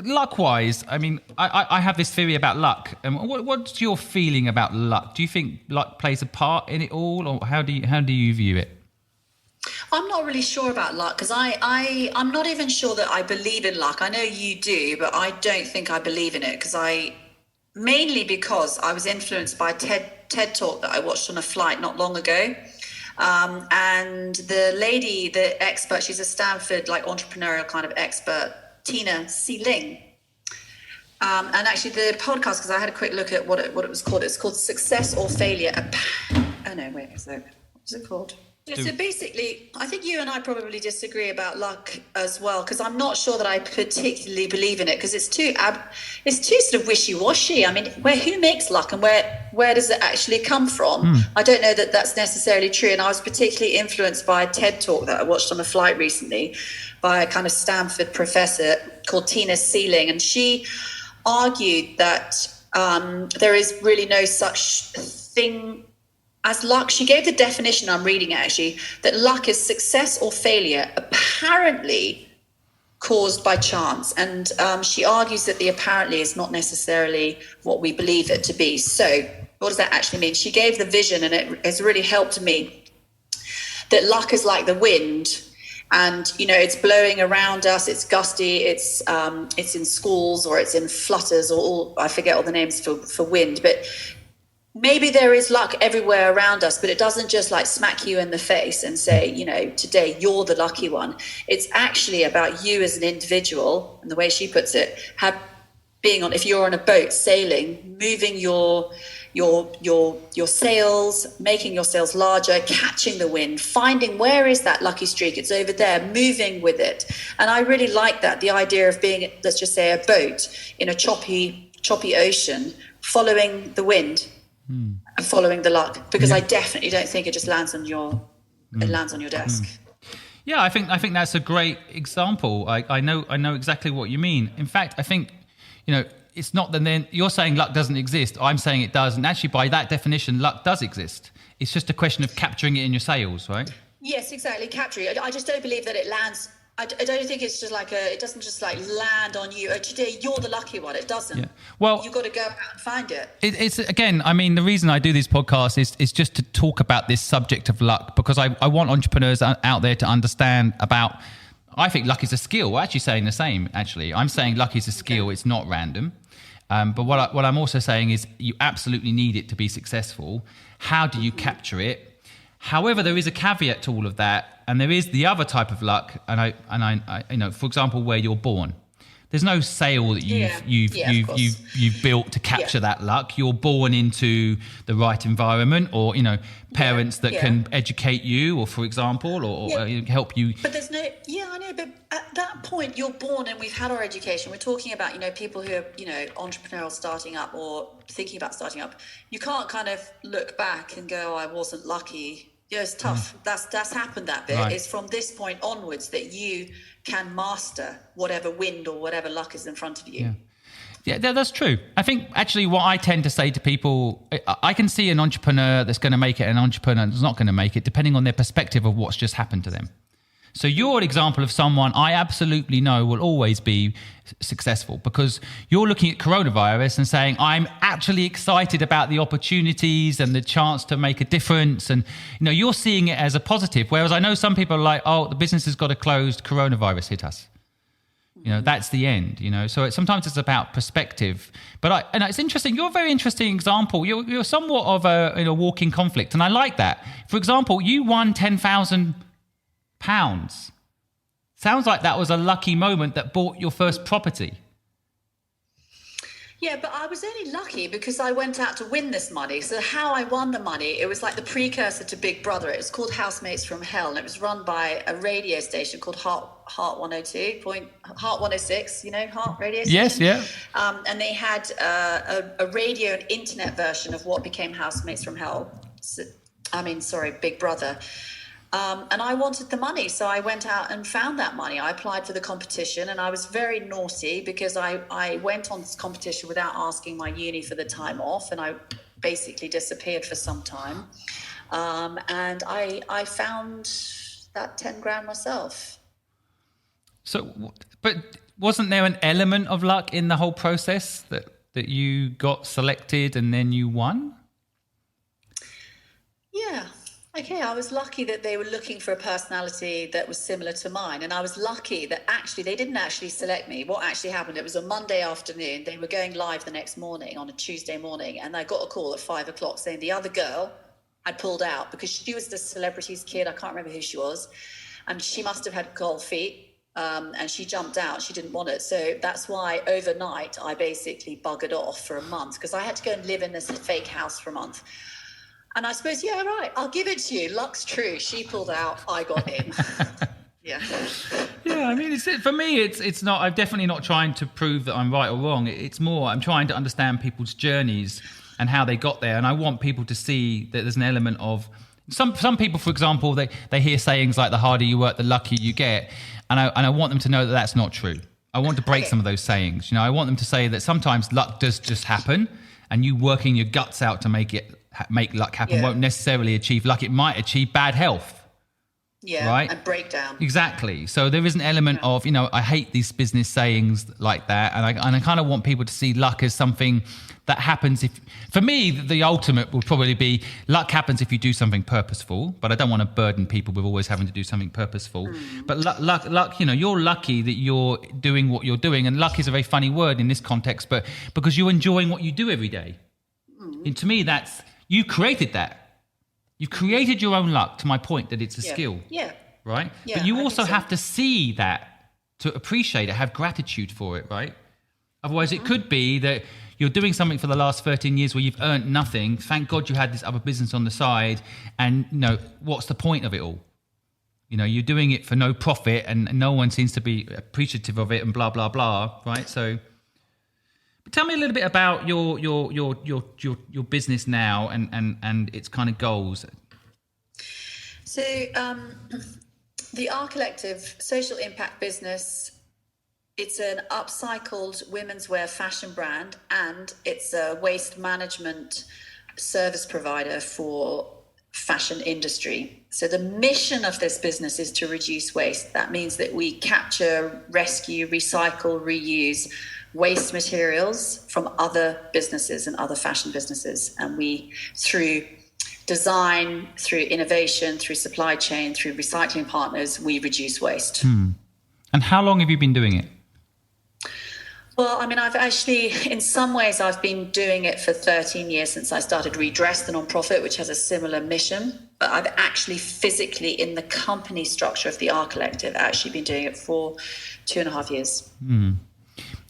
Speaker 1: luck-wise, I mean, I have this theory about luck. What's your feeling about luck? Do you think luck plays a part in it all, or how do you view it?
Speaker 2: I'm not really sure about luck because I'm not even sure that I believe in luck. I know you do, but I don't think I believe in it mainly because I was influenced by a TED talk that I watched on a flight not long ago. And the lady, the expert, she's a Stanford entrepreneurial kind of expert, Tina Sealing. And actually the podcast, because I had a quick look at what it was called. It's called Success or Failure. What is it called? So basically, I think you and I probably disagree about luck as well, because I'm not sure that I particularly believe in it, because it's too sort of wishy-washy. I mean, who makes luck, and where does it actually come from? I don't know that that's necessarily true. And I was particularly influenced by a TED talk that I watched on a flight recently by a kind of Stanford professor called Tina Sealing, and she argued that there is really no such thing as luck. She gave the definition, I'm reading it actually, that luck is success or failure apparently caused by chance. And she argues that the apparently is not necessarily what we believe it to be. So what does that actually mean? She gave the vision, and it has really helped me, that luck is like the wind. And, it's blowing around us, it's gusty, it's in squalls, or it's in flutters, or I forget all the names for wind. But maybe there is luck everywhere around us, but it doesn't just smack you in the face and say, today you're the lucky one. It's actually about you as an individual, and the way she puts it, if you're on a boat sailing, moving your sails, making your sails larger, catching the wind, finding where is that lucky streak, it's over there, moving with it. And I really like that, the idea of being, let's just say, a boat in a choppy ocean, following the wind. And following the luck, because I definitely don't think it just lands on your desk.
Speaker 1: Yeah, I think that's a great example. I know exactly what you mean. In fact, I think it's not that then you're saying luck doesn't exist. I'm saying it does, and actually by that definition, luck does exist. It's just a question of capturing it in your sails, right?
Speaker 2: Yes, exactly. Capturing it. I just don't believe that it lands. I don't think it's just it doesn't just land on you. Today you're the lucky one. It doesn't. Yeah. Well, you've got to go out and find it.
Speaker 1: It's again, I mean, the reason I do these podcasts is just to talk about this subject of luck, because I want entrepreneurs out there to understand about, I think luck is a skill. We're actually saying the same, actually. I'm saying luck is a skill. Okay. It's not random. But what I'm also saying is you absolutely need it to be successful. How do you capture it? However, there is a caveat to all of that, and there is the other type of luck, and I for example, where you're born. There's no sale that you've built to capture that luck. You're born into the right environment, or parents that can educate you, or for example, or help you.
Speaker 2: But there's no, I know. But at that point, you're born, and we've had our education. We're talking about people who are entrepreneurial, starting up or thinking about starting up. You can't kind of look back and go, I wasn't lucky. Yeah, it's tough. That's happened. That bit. Right. It's from this point onwards that you can master whatever wind or whatever luck is in front of you.
Speaker 1: Yeah, that's true. I think actually what I tend to say to people, I can see an entrepreneur that's going to make it and an entrepreneur that's not going to make it, depending on their perspective of what's just happened to them. So you're an example of someone I absolutely know will always be successful, because you're looking at coronavirus and saying, I'm actually excited about the opportunities and the chance to make a difference. And, you're seeing it as a positive. Whereas I know some people are like, oh, the business has got to close, coronavirus hit us. That's the end, So sometimes it's about perspective. But it's interesting. You're a very interesting example. You're somewhat of a walking conflict. And I like that. For example, you won £10,000. Sounds like that was a lucky moment that bought your first property.
Speaker 2: Yeah, but I was only lucky because I went out to win this money. So how I won the money, it was like the precursor to Big Brother. It was called Housemates from Hell, and it was run by a radio station called Heart 106, Heart radio station.
Speaker 1: Yes, yeah.
Speaker 2: And they had a radio and internet version of what became Housemates from Hell. Big Brother. And I wanted the money, so I went out and found that money. I applied for the competition, and I was very naughty because I went on this competition without asking my uni for the time off, and I basically disappeared for some time. And I found that 10 grand myself.
Speaker 1: So, but wasn't there an element of luck in the whole process that you got selected and then you won?
Speaker 2: Yeah. Okay, I was lucky that they were looking for a personality that was similar to mine. And I was lucky that they didn't actually select me. What actually happened, it was a Monday afternoon. They were going live the next morning on a Tuesday morning. And I got a call at 5 o'clock saying the other girl had pulled out because she was the celebrity's kid. I can't remember who she was. And she must have had cold feet. And she jumped out. She didn't want it. So that's why overnight I basically buggered off for a month, because I had to go and live in this fake house for a month. And I suppose, I'll give it to you. Luck's true. She pulled out, I got in. Yeah.
Speaker 1: Yeah, I mean, for me, it's not, I'm definitely not trying to prove that I'm right or wrong. It's more, I'm trying to understand people's journeys and how they got there. And I want people to see that there's an element of, some people, for example, they hear sayings like the harder you work, the luckier you get. And I want them to know that that's not true. I want to break some of those sayings. I want them to say that sometimes luck does just happen, and you working your guts out to make luck happen won't necessarily achieve luck. It might achieve bad health.
Speaker 2: Yeah,
Speaker 1: right?
Speaker 2: And breakdown.
Speaker 1: Exactly. So there is an element of, I hate these business sayings like that. And I kind of want people to see luck as something that happens for me, the ultimate would probably be luck happens if you do something purposeful, but I don't want to burden people with always having to do something purposeful. But luck, you're lucky that you're doing what you're doing. And luck is a very funny word in this context, but because you're enjoying what you do every day. And to me, you created that. You've created your own luck, to my point that it's a skill. Yeah. Right? Yeah, but you also have to see that to appreciate it, have gratitude for it, right? Otherwise, it could be that you're doing something for the last 13 years where you've earned nothing. Thank God you had this other business on the side. And, what's the point of it all? You're doing it for no profit and no one seems to be appreciative of it and blah, blah, blah, right? So... Tell me a little bit about your business now and its kind of goals.
Speaker 2: So the R Collective social impact business, it's an upcycled women's wear fashion brand, and it's a waste management service provider for fashion industry. So the mission of this business is to reduce waste. That means that we capture, rescue, recycle, reuse waste materials from other businesses and other fashion businesses. And we, through design, through innovation, through supply chain, through recycling partners, we reduce waste.
Speaker 1: And how long have you been doing it?
Speaker 2: Well, I mean, in some ways, I've been doing it for 13 years since I started Redress, the nonprofit, which has a similar mission. But I've actually physically, in the company structure of the R Collective, actually been doing it for 2.5 years.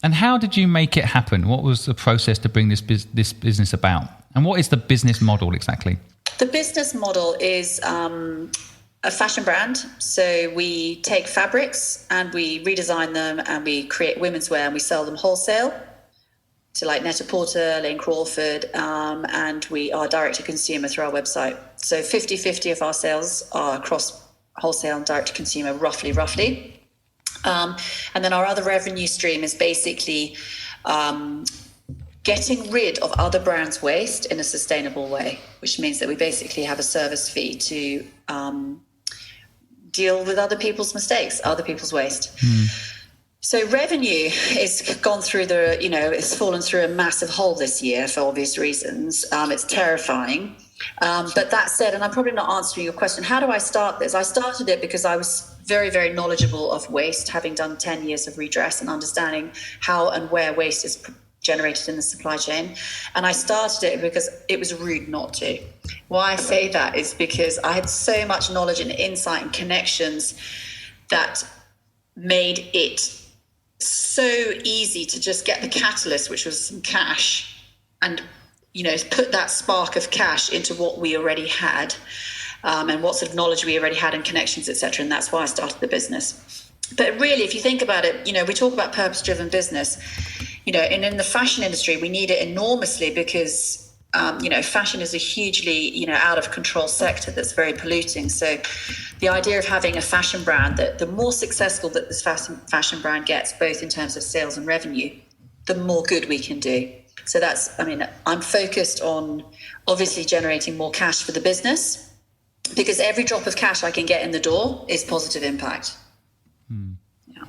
Speaker 1: And how did you make it happen? What was the process to bring this business about? And what is the business model exactly?
Speaker 2: The business model is a fashion brand. So we take fabrics and we redesign them and we create women's wear and we sell them wholesale to like Net-a-Porter, Lane Crawford, and we are direct to consumer through our website. So 50-50 of our sales are across wholesale and direct to consumer, roughly. And then our other revenue stream is basically getting rid of other brands' waste in a sustainable way, which means that we basically have a service fee to deal with other people's mistakes, other people's waste. So revenue is gone through it's fallen through a massive hole this year for obvious reasons. It's terrifying. But that said, and I'm probably not answering your question, how do I start this? I started it because I was very, very knowledgeable of waste, having done 10 years of redress and understanding how and where waste is generated in the supply chain. And I started it because it was rude not to. Why I say that is because I had so much knowledge and insight and connections that made it so easy to just get the catalyst, which was some cash, and put that spark of cash into what we already had, and what sort of knowledge we already had and connections, etc. And that's why I started the business. But really, if you think about it, we talk about purpose-driven business, and in the fashion industry, we need it enormously because, fashion is a hugely, out of control sector that's very polluting. So the idea of having a fashion brand, that the more successful that this fashion brand gets, both in terms of sales and revenue, the more good we can do. So I'm focused on obviously generating more cash for the business, because every drop of cash I can get in the door is positive impact. Yeah.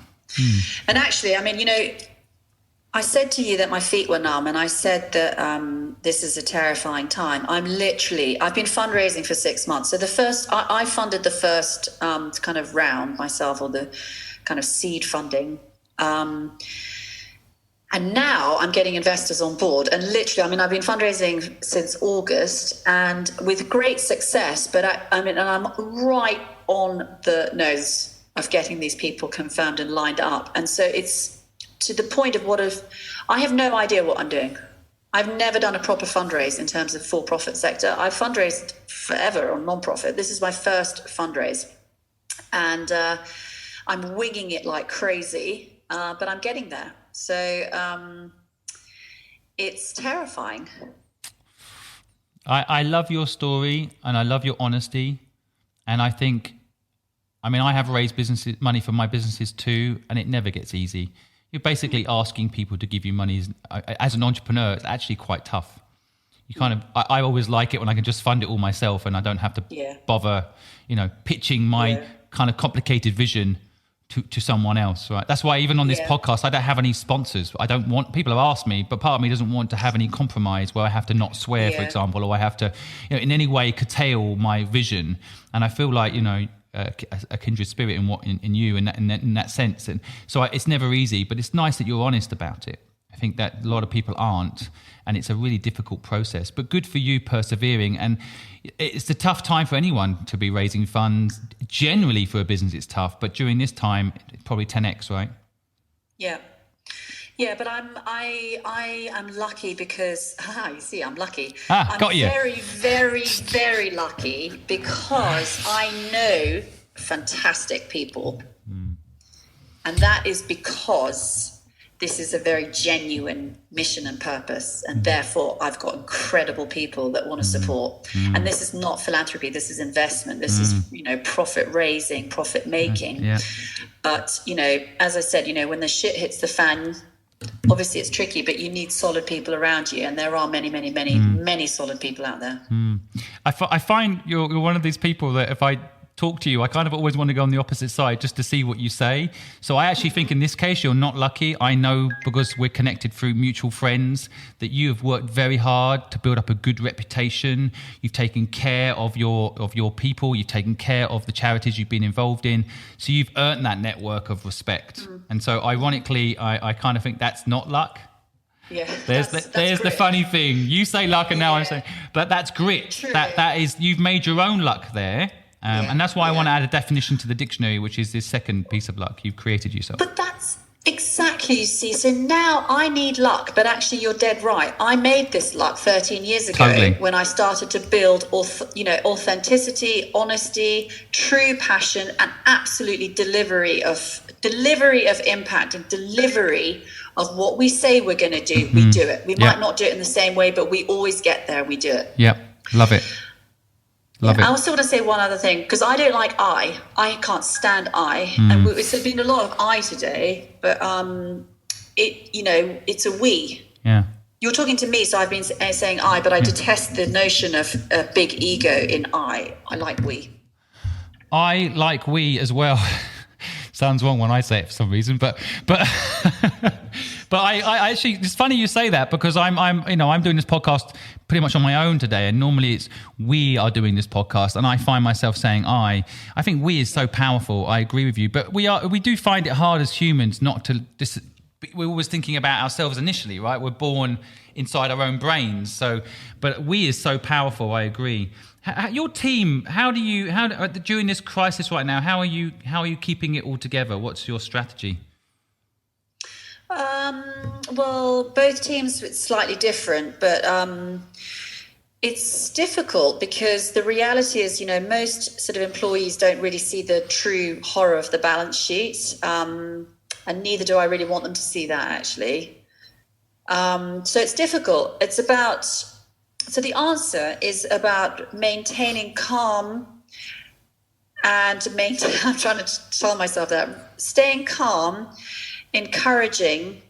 Speaker 2: And actually, I said to you that my feet were numb, and I said that this is a terrifying time. I've been fundraising for 6 months. So I funded the first kind of round myself, or the kind of seed funding. And now I'm getting investors on board. And literally, I've been fundraising since August and with great success, but I'm right on the nose of getting these people confirmed and lined up. And so it's to the point of I have no idea what I'm doing. I've never done a proper fundraise in terms of for-profit sector. I've fundraised forever on non-profit. This is my first fundraise. And I'm winging it like crazy, but I'm getting there. So it's terrifying.
Speaker 1: I love your story and I love your honesty. And I think, I have raised money for my businesses too, and it never gets easy. You're basically asking people to give you money. As an entrepreneur, it's actually quite tough. I always like it when I can just fund it all myself and I don't have to bother, pitching my kind of complicated vision to someone else, right? That's why even on this podcast, I don't have any sponsors. I don't want, people have asked me, but part of me doesn't want to have any compromise where I have to not swear, for example, or I have to, in any way curtail my vision. And I feel like, a kindred spirit in you in that sense. And so it's never easy, but it's nice that you're honest about it. I think that a lot of people aren't, and it's a really difficult process, but good for you persevering. And it's a tough time for anyone to be raising funds. Generally for a business, it's tough, but during this time, it's probably 10x, right?
Speaker 2: Yeah. Yeah, but I am lucky because, you see, I'm lucky.
Speaker 1: Got you.
Speaker 2: I'm very, very, very lucky because I know fantastic people. And that is because this is a very genuine mission and purpose. And therefore, I've got incredible people that want to support. And this is not philanthropy. This is investment. This is, profit raising, profit making. Yeah. But, as I said, when the shit hits the fan, obviously it's tricky, but you need solid people around you. And there are many, many, many, many solid people out there.
Speaker 1: I find you're one of these people that if I talk to you, I kind of always want to go on the opposite side just to see what you say. So I actually think in this case, you're not lucky. I know because we're connected through mutual friends that you have worked very hard to build up a good reputation. You've taken care of your people. You've taken care of the charities you've been involved in. So you've earned that network of respect. And so ironically, I kind of think that's not luck.
Speaker 2: Yeah,
Speaker 1: there's the funny thing. You say luck and now I'm saying, but that's grit.
Speaker 2: True.
Speaker 1: That is, you've made your own luck there. And that's why I want to add a definition to the dictionary, which is this second piece of luck. You've created yourself.
Speaker 2: But that's Exactly. You see, so now I need luck, but actually you're dead right. I made this luck 13 years ago when I started to build, authenticity, honesty, true passion, and absolutely delivery of impact and delivery of what we say we're going to do. We do it. We might not do it in the same way, but we always get there. We do it.
Speaker 1: Yeah, love it. Love it.
Speaker 2: I also want to say one other thing, because I don't like I can't stand I, and it's been a lot of I today, but it's a we.
Speaker 1: Yeah.
Speaker 2: You're talking to me, so I've been saying I, but I detest the notion of a big ego in I. I like we.
Speaker 1: I like we as well. Sounds wrong when I say it for some reason, but I actually, it's funny you say that, because I'm doing this podcast pretty much on my own today, and normally it's we are doing this podcast, and I find myself saying I think we is so powerful. I agree with you, but we do find it hard as humans not to. We're always thinking about ourselves initially, right? We're born inside our own brains, but we is so powerful. I agree. Your team, how during this crisis right now, how are you keeping it all together? What's your strategy?
Speaker 2: Well, both teams it's slightly different, but it's difficult because the reality is, most sort of employees don't really see the true horror of the balance sheet, and neither do I really want them to see that, actually. So it's difficult. So the answer is about maintaining calm and I'm trying to tell myself that, staying calm, encouraging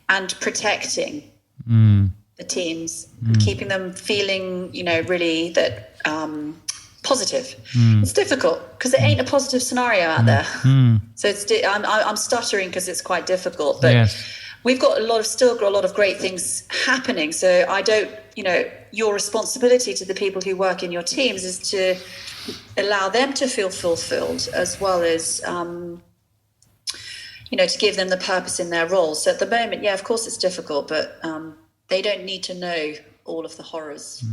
Speaker 2: and protecting the teams, keeping them feeling, really that positive. It's difficult because there ain't a positive scenario out there. So I'm stuttering because it's quite difficult, but yes. We've still got a lot of great things happening. So your responsibility to the people who work in your teams is to allow them to feel fulfilled, as well as, to give them the purpose in their roles. So at the moment, of course it's difficult, but they don't need to know all of the horrors.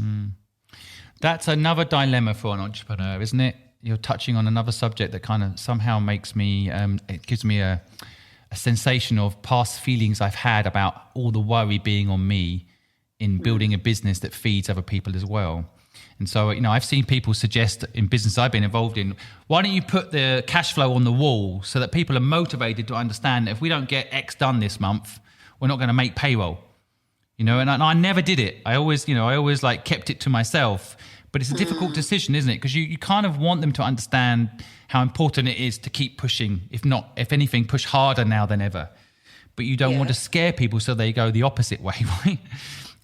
Speaker 1: That's another dilemma for an entrepreneur, isn't it? You're touching on another subject that kind of somehow makes me, it gives me a sensation of past feelings I've had about all the worry being on me in building a business that feeds other people as well. And so, I've seen people suggest in business I've been involved in, why don't you put the cash flow on the wall so that people are motivated to understand that if we don't get X done this month, we're not going to make payroll. And I never did it. I always kept it to myself. But it's a difficult decision, isn't it? Because you kind of want them to understand how important it is to keep pushing, if anything, push harder now than ever. But you don't want to scare people so they go the opposite way, right?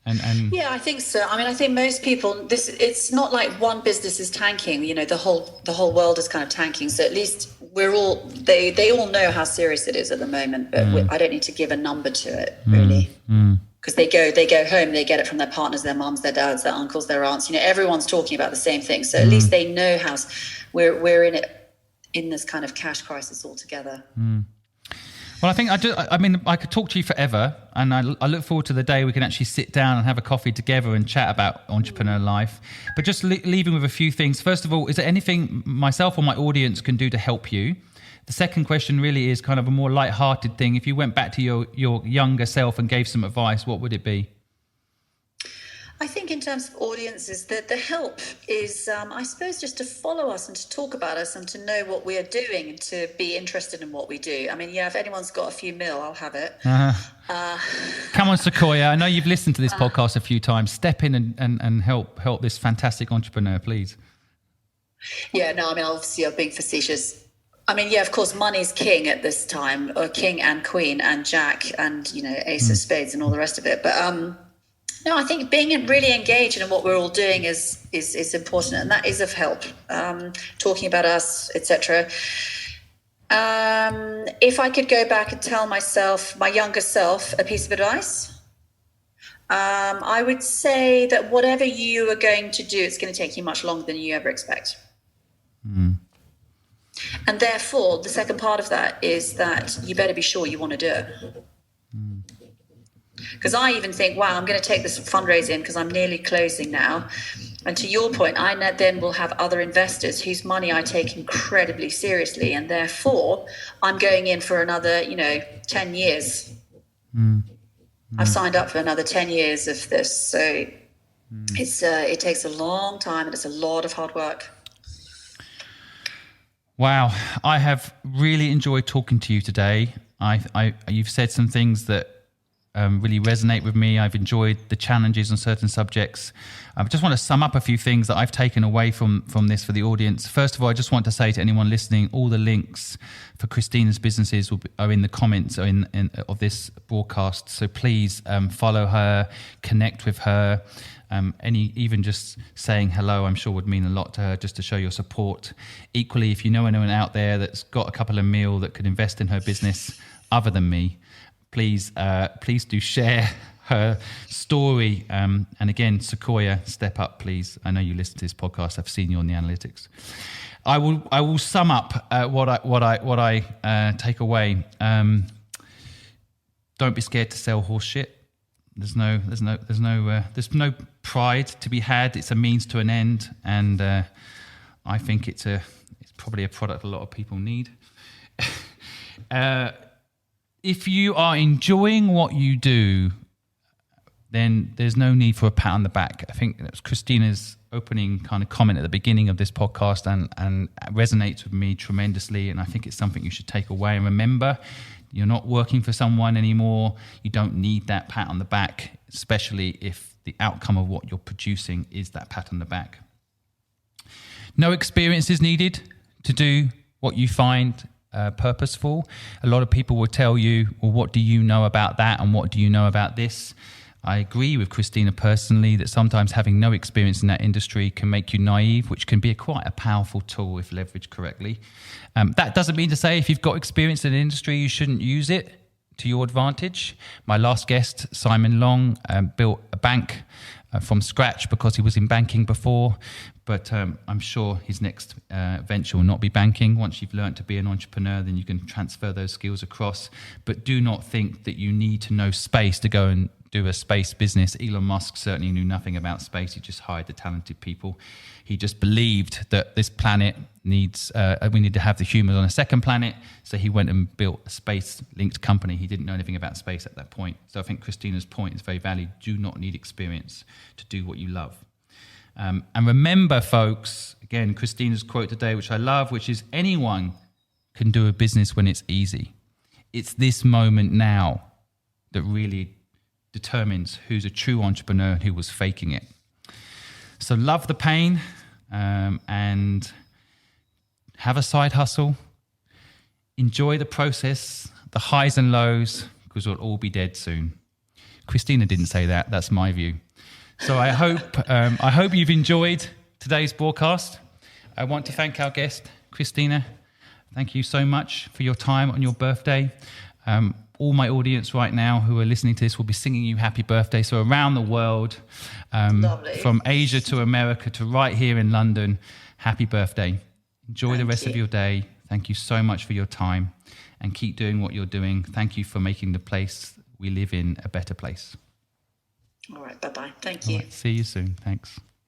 Speaker 1: And
Speaker 2: yeah, I think so. I think most people, it's not like one business is tanking, the whole world is kind of tanking. So at least they all know how serious it is at the moment, but I don't need to give a number to it, really. Because they go home, they get it from their partners, their mums, their dads, their uncles, their aunts. Everyone's talking about the same thing. So at least they know how we're in this kind of cash crisis altogether.
Speaker 1: Well, I think I could talk to you forever, and I look forward to the day we can actually sit down and have a coffee together and chat about entrepreneur life. But just leaving with a few things. First of all, is there anything myself or my audience can do to help you? The second question really is kind of a more light-hearted thing. If you went back to your younger self and gave some advice, what would it be?
Speaker 2: I think in terms of audiences, the help is, I suppose, just to follow us and to talk about us and to know what we are doing and to be interested in what we do. If anyone's got a few mil, I'll have it.
Speaker 1: Come on, Sequoia. I know you've listened to this podcast a few times. Step in and help this fantastic entrepreneur, please.
Speaker 2: Yeah, no, obviously I'm being facetious. Of course, money's king at this time, or king and queen and jack and, ace of spades and all the rest of it. But no, I think being really engaged in what we're all doing is important, and that is of help. Talking about us, etc. If I could go back and tell my younger self, a piece of advice, I would say that whatever you are going to do, it's going to take you much longer than you ever expect. And therefore, the second part of that is that you better be sure you want to do it. Because I even think, wow, I'm going to take this fundraising because I'm nearly closing now. And to your point, I then will have other investors whose money I take incredibly seriously, and therefore I'm going in for another, 10 years. I've signed up for another 10 years of this. So it takes a long time and it's a lot of hard work.
Speaker 1: Wow. I have really enjoyed talking to you today. You've said some things that really resonate with me. I've enjoyed the challenges on certain subjects. I just want to sum up a few things that I've taken away from this for the audience. First of all, I just want to say to anyone listening, all the links for Christina's businesses are in the comments of this broadcast. So please follow her, connect with her. Even just saying hello, I'm sure would mean a lot to her, just to show your support. Equally, if you know anyone out there that's got a couple of mil that could invest in her business other than me, please do share her story. And again, Sequoia, step up, please. I know you listen to this podcast. I've seen you on the analytics. I will sum up what I take away. Don't be scared to sell horse shit. There's no pride to be had. It's a means to an end, and I think it's probably a product a lot of people need. If you are enjoying what you do, then there's no need for a pat on the back. I think that was Christina's opening kind of comment at the beginning of this podcast, and resonates with me tremendously. And I think it's something you should take away and remember. You're not working for someone anymore. You don't need that pat on the back, especially if the outcome of what you're producing is that pat on the back. No experience is needed to do what you find purposeful. A lot of people will tell you, well, what do you know about that? And what do you know about this? I agree with Christina personally that sometimes having no experience in that industry can make you naive, which can be quite a powerful tool if leveraged correctly. That doesn't mean to say if you've got experience in an industry, you shouldn't use it to your advantage. My last guest, Simon Long, built a bank from scratch because he was in banking before. But I'm sure his next venture will not be banking. Once you've learned to be an entrepreneur, then you can transfer those skills across. But do not think that you need to know space to go and do a space business. Elon Musk certainly knew nothing about space. He just hired the talented people. He just believed that this planet needs, we need to have the humans on a second planet. So he went and built a space-linked company. He didn't know anything about space at that point. So I think Christina's point is very valid. Do not need experience to do what you love. And remember, folks, again, Christina's quote today, which I love, which is, anyone can do a business when it's easy. It's this moment now that really determines who's a true entrepreneur and who was faking it. So love the pain and have a side hustle. Enjoy the process, the highs and lows, because we'll all be dead soon. Christina didn't say that. That's my view. So I hope you've enjoyed today's broadcast. I want to thank our guest, Christina. Thank you so much for your time on your birthday. All my audience right now who are listening to this will be singing you happy birthday. So around the world, from Asia to America to right here in London, happy birthday. Enjoy the rest of your day. Thank you so much for your time, and keep doing what you're doing. Thank you for making the place we live in a better place.
Speaker 2: All right, bye-bye. Thank you.
Speaker 1: Right, see you soon. Thanks.